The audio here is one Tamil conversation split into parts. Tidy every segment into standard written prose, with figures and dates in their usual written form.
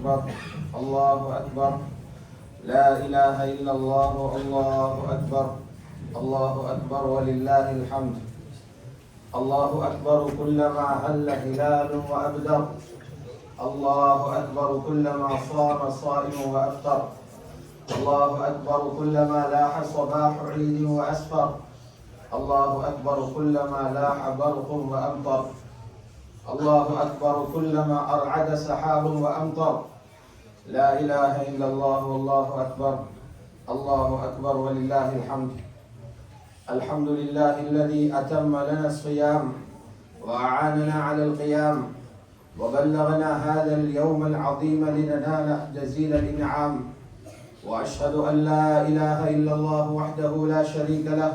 أكبر الله أكبر لا إله إلا الله الله أكبر الله أكبر ولله الحمد الله أكبر كلما هل هلال وأبدر الله أكبر كلما صام صائم وأفطر الله أكبر كلما لاح صباح عيد وأسفر الله أكبر كلما لاح برق وأمطر الله أكبر كلما أرعد سحاب وأمطر لا إله إلا الله والله أكبر الله أكبر ولله الحمد الحمد لله الذي أتم لنا الصيام وأعاننا على القيام وبلغنا هذا اليوم العظيم لننال جزيل الإنعام وأشهد أن لا إله إلا الله وحده لا شريك له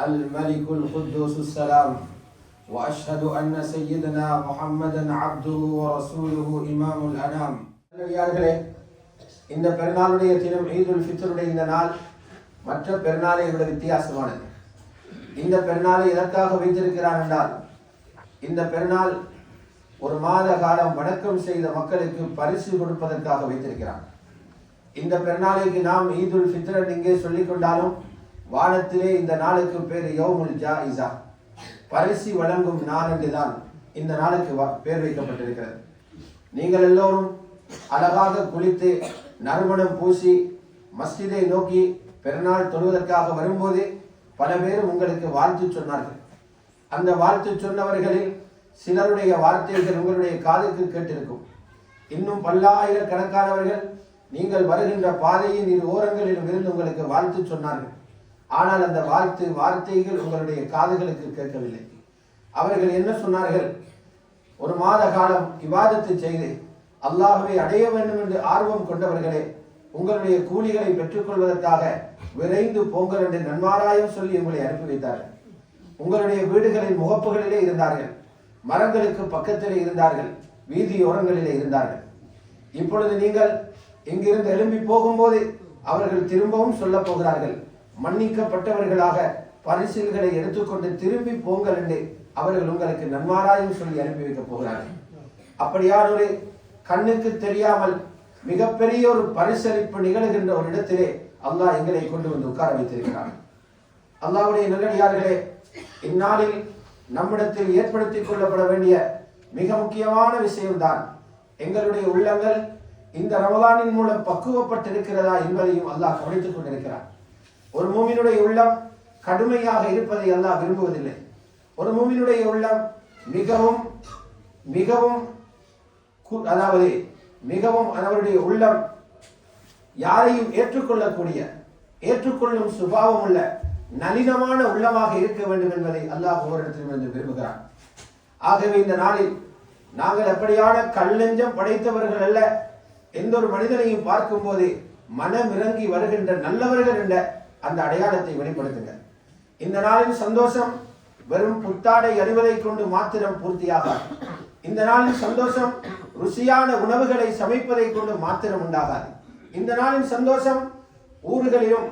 الملك القدوس السلام وأشهد أن سيدنا محمدا عبده ورسوله إمام الأنام. இந்த பெருநாளுடைய தினம் ஈதுல் ஃபித்ருடைய இந்த நாள் மற்ற பெருநாளை விட வித்தியாசமானது. இந்த பெருநாளை எதற்காக வைத்திருக்கிறார் என்றால், இந்த பெருநாள் ஒரு மாத காலம் வணக்கம் செய்த மக்களுக்கு பரிசு கொடுப்பதற்காக வைத்திருக்கிறார். இந்த பெருநாளைக்கு நாம் ஈதுல் ஃபித்ர் இங்கே சொல்லிக் கொண்டாலும் வானத்திலே இந்த நாளுக்கு பேர் யௌமுல் ஜாயிஸா, பரிசு வழங்கும் நாள் என்றுதான் இந்த நாளுக்கு பேர் வைக்கப்பட்டிருக்கிறது. நீங்கள் எல்லோரும் அழகாக குளித்து நறுமணம் பூசி மஸ்ஜிதை நோக்கி பெருநாள் தொழுவதற்காக வரும்போது பல பேரும் உங்களுக்கு வாழ்த்து சொன்னார்கள். அந்த வாழ்த்து சொன்னவர்களில் சிலருடைய வார்த்தைகள் உங்களுடைய காதுக்கு கேட்டிருக்கும். இன்னும் பல்லாயிரக்கணக்கானவர்கள் நீங்கள் வருகின்ற பாதையின் இரு ஓரங்களிலும் இருந்து உங்களுக்கு வாழ்த்து சொன்னார்கள். ஆனால் அந்த வார்த்தைகள் உங்களுடைய காதுகளுக்கு கேட்கவில்லை. அவர்கள் என்ன சொன்னார்கள்? ஒரு மாத காலம் இபாதத்து செய்து அல்லாஹ்வை அடைய வேண்டும் என்று ஆர்வம் கொண்டவர்களே, உங்களுடைய கூலிகளை பெற்றுக்கொள்வதற்காக விரைந்து போங்கள் என்று நன்மாராயம் சொல்லி உங்களை அனுப்பி வைத்தார்கள். உங்களுடைய வீடுகளின் முகப்புகளிலே இருந்தார்கள், மரங்களுக்கு பக்கத்திலே இருந்தார்கள், வீதியோரங்களிலே இருந்தார்கள். இப்பொழுது நீங்கள் இங்கிருந்து எழும்பி போகும்போது அவர்கள் திரும்பவும் சொல்ல போகிறார்கள், மன்னிக்கப்பட்டவர்களாக பரிசில்களை எடுத்துக்கொண்டு திரும்பி போங்கள் என்று அவர்கள் உங்களுக்கு நன்மாராயம் சொல்லி அனுப்பி வைக்கப் போகிறார்கள். அப்படியான ஒரு கண்ணுக்கு தெரியாமல் மிகப்பெரிய ஒரு பரிசளிப்பு நிகழ்கின்ற ஒரு இடத்திலே அல்லாஹ் எங்களை கொண்டு வந்து உட்கார வைத்திருக்கிறார். அல்லாஹ்வுடைய நல்லடியார்களே, இந்நாளில் நம்மிடத்தில் ஏற்படுத்திக் கொள்ளப்பட வேண்டிய மிக முக்கியமான விஷயம்தான் எங்களுடைய உள்ளங்கள் இந்த ரமலானின் மூலம் பக்குவப்பட்டிருக்கிறதா என்பதையும் அல்லாஹ் கவனித்துக் கொண்டிருக்கிறார். ஒரு மூமினுடைய உள்ளம் கடுமையாக இருப்பதை அல்லாஹ் விரும்புவதில்லை. ஒரு மூமினுடைய உள்ளம் மிகவும் மிகவும் அதாவது மிகவும் அவருடைய உள்ளம் யாரையும் ஏற்றுக்கொள்ளும் சுபாவம் உள்ள நளினமான உள்ளமாக இருக்க வேண்டும் என்பதை அல்லாஹ் ஒவ்வொருத்திலிருந்து விரும்புகிறார். ஆகவே இந்த நாளில் நாங்கள் அப்படியான கல்லெஞ்சம் படைத்தவர்கள் அல்ல. எந்த ஒரு மனிதனையும் பார்க்கும் போது மனம் இறங்கி வருகின்ற நல்லவர்கள் என்ற அந்த அடையாளத்தை வெளிப்படுத்துங்க. இந்த நாளின் சந்தோஷம் வெறும் புத்தாடை அணிவதை கொண்டு மாத்திரம் பூர்த்தியாகாது. இந்த நாளின் சந்தோஷம் ருசியான உணவுகளை சமைப்பதை கொண்டு மாத்திரம் உண்டாகாது. இந்த நாளின் சந்தோஷம் ஊர்களிலும்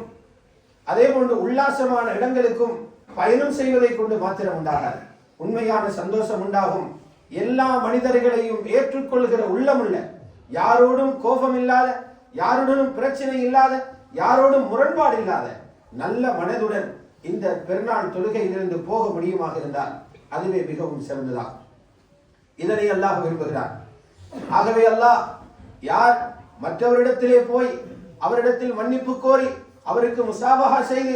அதே போன்று உல்லாசமான இடங்களுக்கும் பயணம் செய்வதை கொண்டு மாத்திரம் உண்டாகாது. உண்மையான சந்தோஷம் உண்டாகும் எல்லா மனிதர்களையும் ஏற்றுக்கொள்கிற உள்ளமுள்ள, யாரோடும் கோபம் இல்லாத, யாருடனும் பிரச்சனை இல்லாத, யாரோடும் முரண்பாடு இல்லாத நல்ல மனதுடன் இந்த பெருநாள் தொழுகையிலிருந்து போக முடியுமாக இருந்தால் அதுவே மிகவும் சிறந்ததாக. இதனை அல்லாஹ் விரும்புகிறார். ஆகவே அல்லாஹ் யார் மற்றவரிடத்திலே போய் அவரிடத்தில் மன்னிப்பு கோரி அவருக்கு முசாபஹா செய்து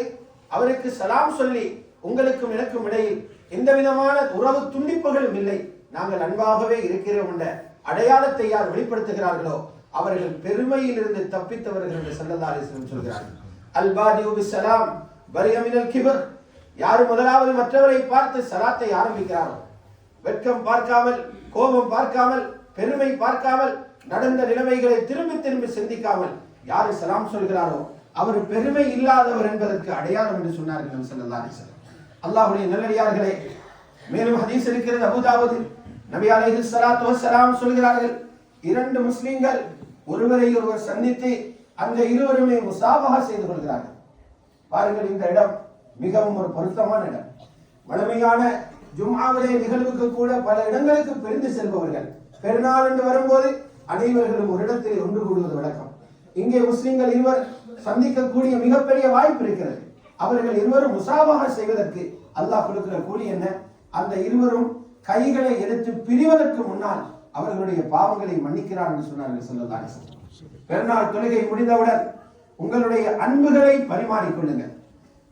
அவருக்கு சலாம் சொல்லி உங்களுக்கும் எனக்கும் இடையில் எந்த விதமான உறவு துண்டிப்புகளும் இல்லை, நாங்கள் அன்பாகவே இருக்கிறோம் என்ற அடையாளத்தை யார் வெளிப்படுத்துகிறார்களோ அவர்கள் பெருமையில் இருந்து தப்பித்தவர்கள் என்று ஸல்லல்லாஹு அலைஹி வஸல்லம் சொல்கிறார்கள். அல் பாதிஉ பிஸ்ஸலாம் பரிஅ மினல் கிபர். யார் முதலாவது மற்றவரை பார்த்து சலாத்தை ஆரம்பிக்கிறாரோ, வெட்கம் பார்க்காமல், கோபம் பார்க்காமல், பெருமை பார்க்காமல், நடந்த நிலைமைகளை திரும்பி திரும்பி சிந்திக்காமல் யார் சலாம் சொல்கிறாரோ அவர் பெருமை இல்லாதவர் என்பதற்கு அடையாளம் என்று சொன்னார்கள் நபி ஸல்லல்லாஹு அலைஹி வஸல்லம். அல்லாஹ்வுடைய நல்லடியார்களே, மேலும் ஹதீஸ் இருக்கிறது அபூதாவுத், நபி அலைஹிஸ்ஸலாத்து வஸ்ஸலாம் சொல்கிறார்கள், இரண்டு முஸ்லிம்கள் ஒருவரை ஒருவர் சந்தித்து அந்த இருவருமே முசாபஹா செய்து கொள்கிறார்கள். பாருங்கள், இந்த இடம் மிகவும் ஒரு பொருத்தமான இடம். வலிமையான ஜும்ஆவுடைய நிகழ்வுக்கு கூட பல இடங்களுக்கு பிரிந்து செல்பவர்கள் பெருநாள் என்று வரும்போது அனைவர்களும் ஒரு இடத்தில் ஒன்று கூடுவது வழக்கம். இங்கே முஸ்லிம்கள் இருவர் சந்திக்கக்கூடிய மிகப்பெரிய வாய்ப்பு இருக்கிறது. அவர்கள் இருவரும் முசாபாக செய்வதற்கு அல்லாஹ் கொடுக்கிற கூலி என்ன? அந்த இருவரும் கைகளை எடுத்து பிரிவதற்கு முன்னால் அவர்களுடைய பாவங்களை மன்னிக்கிறார் என்று சொன்னார்கள் ஸல்லல்லாஹு அலைஹி வஸல்லம். பெருநாள் தொழுகை முடிந்தவுடன் உங்களுடைய அன்புகளை பரிமாறிக்கொள்ளுங்கள்.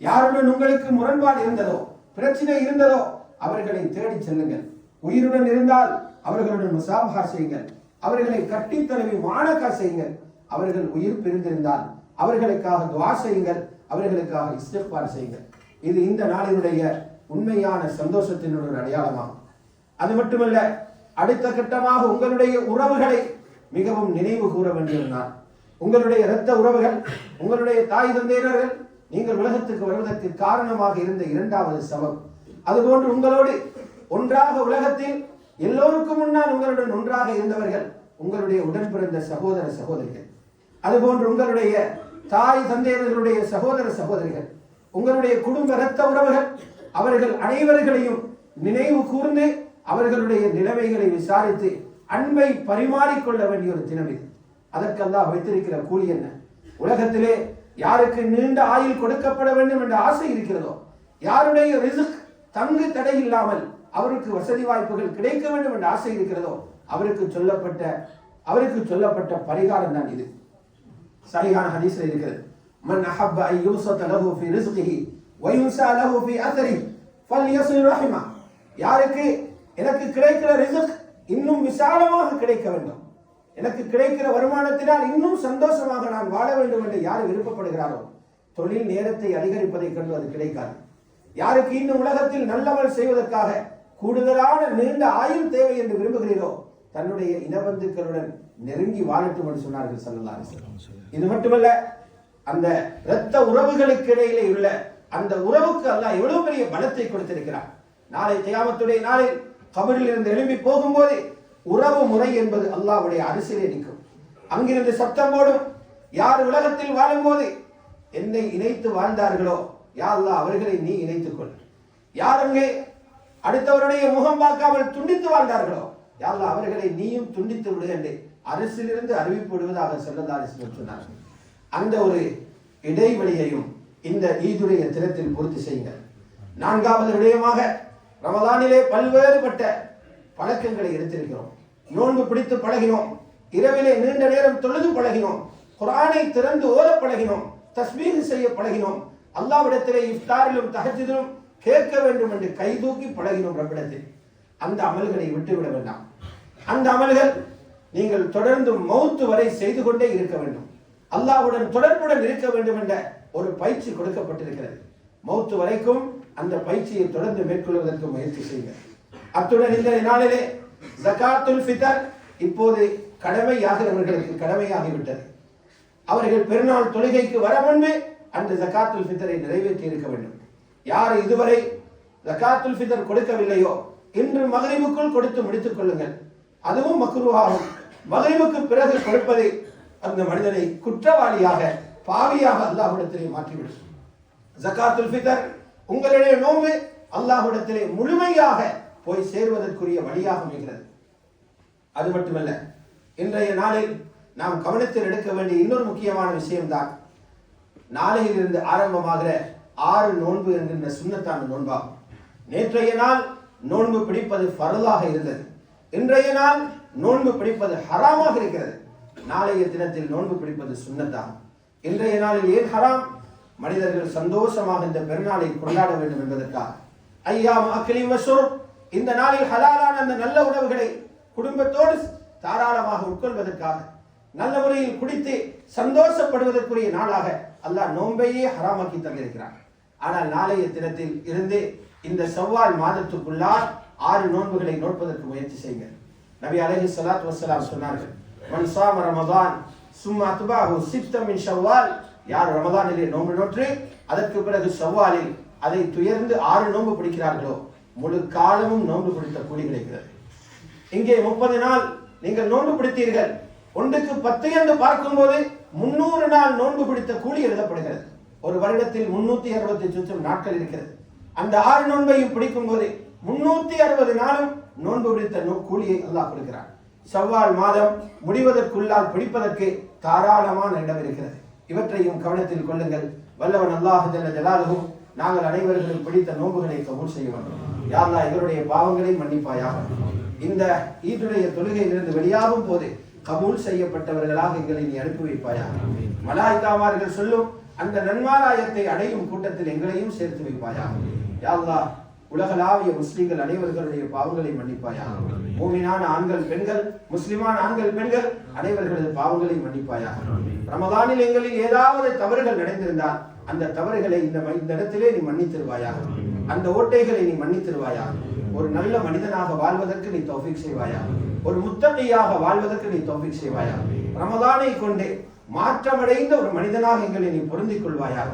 யாருடன் உங்களுக்கு முரண்பாடு இருந்ததோ, பிரச்சனை இருந்ததோ அவர்களை தேடி செல்லுங்கள். உயிருடன் இருந்தால் அவர்களுடன் முசாபஹா செய்யுங்கள். அவர்களை கட்டி தழுவி மானக்கா செய்யுங்கள். அவர்கள் உயிர் பிரிந்திருந்தால் அவர்களுக்காக துஆ செய்யுங்கள். அவர்களுக்காக இஸ்திக்பார் செய்யுங்கள். இது இந்த நாளினுடைய உண்மையான சந்தோஷத்தினுடைய ஒரு அடையாளமாகும். அது மட்டுமல்ல, அடுத்த கட்டமாக உங்களுடைய உறவுகளை மிகவும் நினைவு கூற வேண்டிய நாள். உங்களுடைய இரத்த உறவுகள், உங்களுடைய தாய் தந்தையர்கள் நீங்கள் உலகத்துக்கு வருவதற்கு காரணமாக இருந்த இரண்டாவது சபம். அதுபோன்று உங்களோடு ஒன்றாக உலகத்தில் எல்லோருக்கும் முன்னால் உங்களுடன் ஒன்றாக இருந்தவர்கள் உங்களுடைய உடன் பிறந்த சகோதர சகோதரிகள். அதுபோன்று உங்களுடைய தாய் தந்தையர்களுடைய சகோதர சகோதரிகள், உங்களுடைய குடும்ப இரத்த உறவுகள், அவர்கள் அனைவர்களையும் நினைவு கூர்ந்து அவர்களுடைய நிலைமைகளை விசாரித்து அன்பை பரிமாறிக்கொள்ள வேண்டிய ஒரு தினம் இது. அதற்கெல்லாம் வைத்திருக்கிற கூலி என்ன? உலகத்திலே யாருக்கு நீண்ட ஆயுள் கொடுக்கப்பட வேண்டும் என்ற ஆசை இருக்கிறதோ, யாருடைய ரிஸ்க் தங்கு தடை இல்லாமல் அவருக்கு வசதி வாய்ப்புகள் கிடைக்க வேண்டும் என்ற ஆசை இருக்கிறதோ அவருக்கு சொல்லப்பட்ட பரிகாரம் தான் இது. சஹீஹான ஹதீஸ்ல இருக்கிறது, மன் அஹப்ப அன் யுப்ஸத லஹு ஃபீ ரிஸ்கிஹி வ யுன்ஸா லஹு ஃபீ அத்ரிஹி ஃபல்யஸில் ரஹிமா. யாருக்கு எனக்கு கிடைக்கிற ரிஸ்க் இன்னும் விசாலமாக கிடைக்க வேண்டும், எனக்கு கிடைக்கிற வருமானத்தினால் இன்னும் சந்தோஷமாக நான் வாழ வேண்டும் என்று யார் விருப்பப்படுகிறாரோ, தொழில் நேரத்தை அதிகரிப்பதை கண்டு அது கிடைக்காது. யாருக்கு இன்னும் உலகத்தில் நல்லவள் செய்வதற்காக கூடுதலான நீண்ட ஆயுள் தேவை என்று விரும்புகிறீரோ, தன்னுடைய இனபந்துக்களுடன் நெருங்கி வாழட்டும் என்று சொன்னார்கள் ஸல்லல்லாஹு அலைஹி வஸல்லம். இது மட்டுமல்ல, அந்த இரத்த உறவுகளுக்கு இடையிலே உள்ள அந்த உறவுக்கு அல்லாஹ் எவ்வளவு பெரிய பலத்தை கொடுத்திருக்கிறார். நாளை கியாமத்துடைய நாளில் கபரில் இருந்து எழும்பி போகும்போது உறவு முறை என்பது அல்லாஹ்வுடைய அரசிலே நிற்கும். அங்கிருந்து சத்தம் போடும், யார் உலகத்தில் வாழும்போது என்னை இணைத்து வாழ்ந்தார்களோ யா அல்லாஹ் அவர்களை நீ இணைத்துக் கொள். யார் அங்கே அடுத்தவருடைய முகம் பார்க்காமல் துண்டித்து வாழ்ந்தார்களோ யா அல்லாஹ் அவர்களை நீயும் துண்டித்து விடு என்று அரசிலிருந்து அறிவிப்பு விடுவதாக ஸல்லல்லாஹு அலைஹி வஸல்லம் சொன்னார்கள். அந்த ஒரு இடைவெளியையும் இந்த ஈதுடைய தினத்தில் பூர்த்தி செய்யுங்கள். நான்காவது விடயமாக, ரமலானிலே பல்வேறுபட்ட பழக்கங்களை எடுத்திருக்கிறோம். நோன்பு பிடித்து பழகினோம், இரவிலே நீண்ட நேரம் தொழுது பழகினோம், குர்ஆனை திறந்து ஓத பழகினோம், தஸ்பீஹ் செய்ய பழகினோம், அல்லாஹ்விடத்திலே இஃப்தாரிலும் தஹஜ்ஜுதிலும் கேட்க வேண்டும் என்று கை தூக்கி பழகினோம் ரப்பிடத்தில். அந்த அமல்களை விட்டுவிட வேண்டாம். அந்த அமல்கள் நீங்கள் தொடர்ந்து மௌத்து வரை செய்து கொண்டே இருக்க வேண்டும். அல்லாஹ்வுடன் தொடர்புடன் இருக்க வேண்டும் என்ற ஒரு பயிற்சி கொடுக்கப்பட்டிருக்கிறது. மௌத்து வரைக்கும் அந்த பயிற்சியை தொடர்ந்து மேற்கொள்வதற்கு முயற்சி செய்யுங்கள். அத்துடன் இந்த நாளிலே ஜகாத்துல் ஃபித்ர் இப்போது கடமையாகிறவர்களுக்கு கடமையாகிவிட்டது. அவர்கள் பெருநாள் தொழுகைக்கு வர முன்பே அந்த ஜகாத்துல் ஃபித்ரை நிறைவேற்றி இருக்க வேண்டும். யார் இதுவரை ஜகாத்துல் ஃபித்ர் கொடுக்கவில்லையோ இன்று மக்ரிபுக்குள் கொடுத்து முடித்துக் கொள்ளுங்கள். அதுவும் மக்ரூஹாகும். மக்ரிபுக்கு பிறகு கொடுப்பதை அந்த மனிதனை குற்றவாளியாக பாவியாக அல்லாஹ்விடத்திலே மாற்றிவிடும். ஜகாத்துல் ஃபித்ர் உங்களுடைய நோன்பு அல்லாஹ்விடத்திலே முழுமையாக போய் சேர்வதற்குரிய வழியாக அமைகிறது. அது மட்டுமல்ல, இன்றைய நாளில் நாம் கவனத்தில் எடுக்க வேண்டிய இன்னொரு முக்கியமான விஷயம்தான், நாளையிலிருந்து ஆரம்பமாகிற 6 நோன்பு என்கின்ற சுன்னத்தான நோன்பாகும். நேற்றைய நாள் நோன்பு பிடிப்பது ஃபர்லாக இருந்தது. இன்றைய நாள் நோன்பு பிடிப்பது ஹராமாக இருக்கிறது. நாளைய தினத்தில் நோன்பு பிடிப்பது சுன்னத்தாகும். இன்றைய நாளில் ஏன் ஹராம்? மனிதர்கள் சந்தோஷமாக இந்த பெருநாளை கொண்டாட வேண்டும் என்பதற்காக. ஐயாம் அக்லி வஷ்ருப், இந்த நாளில் ஹலாலான அந்த நல்ல உணவுகளை குடும்பத்தோடு தாராளமாக உட்கொள்வதற்காக, நல்ல முறையில் குடித்து சந்தோஷப்படுவதற்குரிய நாளாக அல்லாஹ் நோன்பையே ஹராமாக்கி தந்திருக்கிறார். ஆனால் நாளைய தினத்தில் இருந்து இந்த ஷவ்வால் மாதத்துக்குள்ளால் 6 நோன்புகளை நோட்பதற்கு முயற்சி செய்யுங்கள். நபி அலைஹிஸ்ஸலாத்து வஸ்ஸலாம் சொன்னார்கள், மன் ஸாம ரமதான் சும்ம அத்பஅஹு சித்தம் மின் ஷவ்வால், யார் ரமதானிலே நோன்பு நோற்று அதற்கு பிறகு ஷவ்வாலில் அதை துயர்ந்து 6 நோன்பு பிடிக்கிறார்களோ முழு காலமும் நோன்பு பிடித்த கூலி கிடைக்கிறது. இங்கே 30 நாள் நீங்கள் நோன்பு பிடித்தீர்கள், ஒன்றுக்கு 10 என்று பார்க்கும்போது 300 நாள் நோன்பு பிடித்த கூலி எழுதப்படுகிறது. ஒரு வருடத்தில் 360 நாட்கள் இருக்கிறது. அந்த 6 நோன்பையும் பிடிக்கும் போது 360 நாளும் நோன்பு பிடித்த கூலியை அல்லாஹ் கொடுக்கிறார். ஷவ்வால் மாதம் முடிவதற்குள்ளால் பிடிப்பதற்கு தாராளமான இடம் இருக்கிறது. இவற்றையும் கவனத்தில் கொள்ளுங்கள். வல்லவன் அல்லாஹ் ஜல்ல ஜலாலுஹு நாங்கள் அனைவர்களும் பிடித்த நோன்புகளை கபூல் செய்ய வேண்டும். யா அல்லாஹ் எங்களுடைய பாவங்களை மன்னிப்பாயாக. இந்த ஈதுடைய தொழுகையிலிருந்து வெளியாகும் போது கபூல் செய்யப்பட்டவர்களாக எங்களை நீ அனுப்பி வைப்பாயாக. மலாய்க்காமார்கள் சொல்லும் அந்த நன்மாராயத்தை அடையும் கூட்டத்தில் எங்களையும் சேர்த்து வைப்பாயாக. யா அல்லாஹ் உலகளாவிய முஸ்லிம்கள் அனைவர்களுடைய பாவங்களை மன்னிப்பாயாக. மூமினான ஆண்கள் பெண்கள், முஸ்லிமான ஆண்கள் பெண்கள் அனைவர்களது பாவங்களை மன்னிப்பாயாக. ரமதானில் எங்களில் ஏதாவது தவறுகள் நடந்திருந்தால் அந்த தவறுகளை இந்த இடத்திலே நீ மன்னித்திருவாயாக. அந்த ஓட்டைகளை நீ மன்னித்திருவாயாக. ஒரு நல்ல மனிதனாக வாழ்வதற்கு நீ தௌஃபீக் செய்வாயாக. ஒரு முத்தகையாக வாழ்வதற்கு நீ தௌஃபீக் செய்வாயாக. ரமதானை கொண்டு மாற்றமடைந்த ஒரு மனிதனாக எங்களை நீ பொருந்திக் கொள்வாயாக.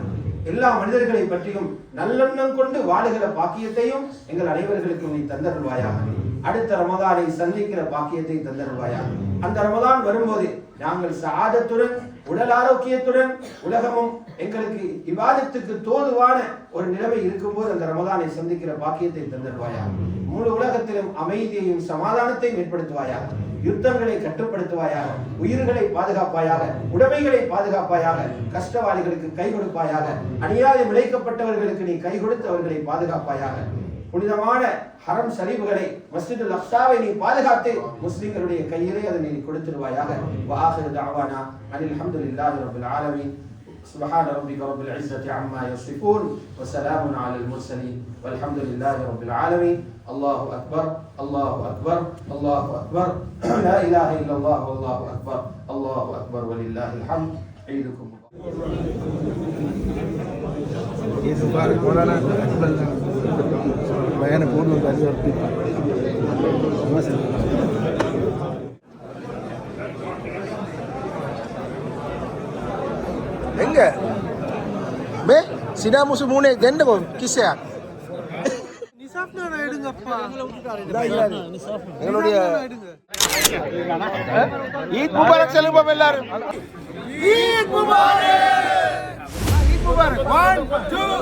எல்லா மனிதர்களை பற்றியும் நல்லெண்ணம் கொண்டு வாழுகிற பாக்கியத்தையும் எங்கள் அனைவர்களுக்கும் நீ தந்தருள்வாயாக. அடுத்த ரமதானை சந்திக்கிற பாக்கியத்தை தந்தருள்வாயாக. அந்த ரமதான் வரும்போது நாங்கள் சஆதத்துடன் உடல் ஆரோக்கியத்துடன் உலகமும் எங்களுக்கு இபாதத்துக்கு தோதுவான ஒரு நிலைமை இருக்கும்போது அந்த ரமதானை சந்திக்கிற பாக்கியத்தை தந்தருள்வாயாக. முழு உலகத்திலும் அமைதியையும் சமாதானத்தையும் ஏற்படுத்துவாயாக. யுத்தங்களை கட்டுப்படுத்துவாயாக. உயிர்களை பாதுகாப்பாயாக. உடைமைகளை பாதுகாப்பாயாக. கஷ்டவாளிகளுக்கு கை கொடுப்பாயாக. அநியாயம் இழைக்கப்பட்டவர்களுக்கு நீ கை கொடுத்து அவர்களை பாதுகாப்பாயாக. புனிதமான ஹரம் ஷரீஃப்களை மஸ்ஜிதுல் அக்ஸாவை நீ பாதுகாத்து முஸ்லிம்களுடைய கையிலே அதை நீ கொடுத்துருவாயாக. வஆகிரு தஅவானா அனில் ஹம்துலில்லாஹி ரப்பில் ஆலமீன். சுப்ஹான ரப்பிக ரப்பில் இஸ்ஸத்தி அம்மா யசிஃபூன் வ ஸலாமுன் அலல் முர்ஸலீன் வல்ஹம்துலில்லாஹி ரப்பில் ஆலமீன். அல்லாஹு அக்பர், அல்லாஹு அக்பர், அல்லாஹு அக்பர். லா இலாஹ இல்லல்லாஹ் வல்லாஹு அக்பர், அல்லாஹு அக்பர் வலில்லாஹில் ஹம்த். ஈதுக்கும் ईद मुबारक मौलाना बयान पूर्ण எங்க பே சினா முசு மூணே தெண்டோ கிஸ்ஸா நிசாப்னா எடுங்கப்பா எங்களுடைய ஈத் முபாரக் சொல்லுங்க எல்லாரும் ஈத் முபாரக். One, two.